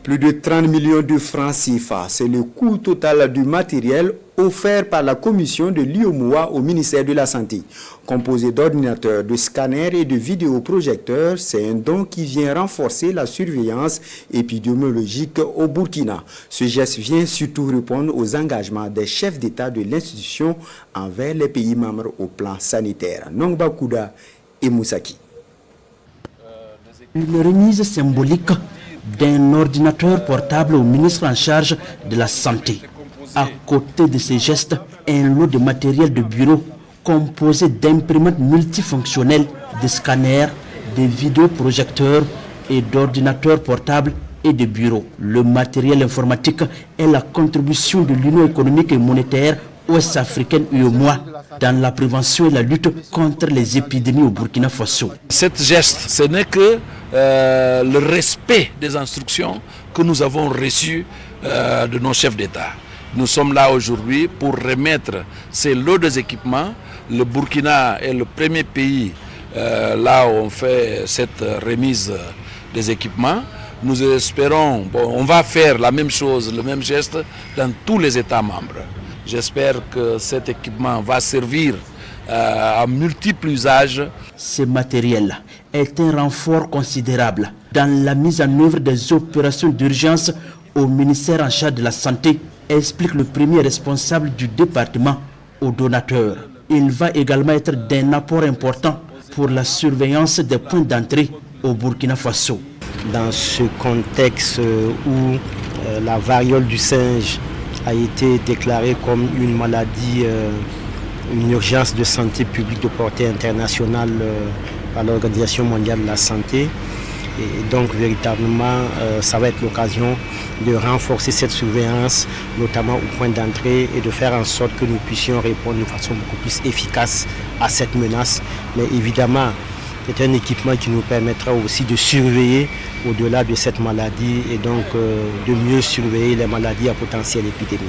Plus de 30 millions de francs CFA, c'est le coût total du matériel offert par la commission de l'UEMOA au ministère de la Santé. Composé d'ordinateurs, de scanners et de vidéoprojecteurs, c'est un don qui vient renforcer la surveillance épidémiologique au Burkina. Ce geste vient surtout répondre aux engagements des chefs d'État de l'institution envers les pays membres au plan sanitaire. Nongba Kouda et Moussaki. Une remise symbolique d'un ordinateur portable au ministre en charge de la Santé. À côté de ces gestes, un lot de matériel de bureau composé d'imprimantes multifonctionnelles, de scanners, de vidéoprojecteurs et d'ordinateurs portables et de bureaux. Le matériel informatique est la contribution de l'Union économique et monétaire ouest-africaine UEMOA dans la prévention et la lutte contre les épidémies au Burkina Faso. Cet geste, ce n'est que le respect des instructions que nous avons reçues de nos chefs d'État. Nous sommes là aujourd'hui pour remettre ces lots d'équipements. Le Burkina est le premier pays là où on fait cette remise des équipements. Nous espérons, on va faire la même chose, le même geste dans tous les États membres. J'espère que cet équipement va servir à multiples usages. Ce matériel est un renfort considérable dans la mise en œuvre des opérations d'urgence au ministère en charge de la Santé, explique le premier responsable du département au donateur. Il va également être d'un apport important pour la surveillance des points d'entrée au Burkina Faso. Dans ce contexte où la variole du singe a été déclarée comme une maladie, une urgence de santé publique de portée internationale par l'Organisation mondiale de la santé. Et donc véritablement, ça va être l'occasion de renforcer cette surveillance, notamment au point d'entrée, et de faire en sorte que nous puissions répondre de façon beaucoup plus efficace à cette menace. Mais évidemment, c'est un équipement qui nous permettra aussi de surveiller au-delà de cette maladie et donc de mieux surveiller les maladies à potentiel épidémique.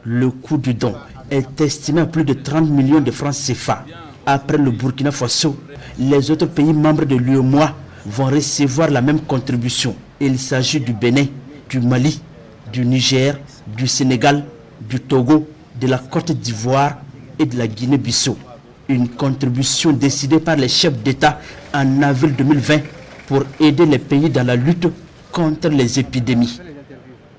Le coût du don est estimé à plus de 30 millions de francs CFA. Après le Burkina Faso, les autres pays membres de l'UEMOA vont recevoir la même contribution. Il s'agit du Bénin, du Mali, du Niger, du Sénégal, du Togo, de la Côte d'Ivoire et de la Guinée-Bissau. Une contribution décidée par les chefs d'État en avril 2020 pour aider les pays dans la lutte contre les épidémies.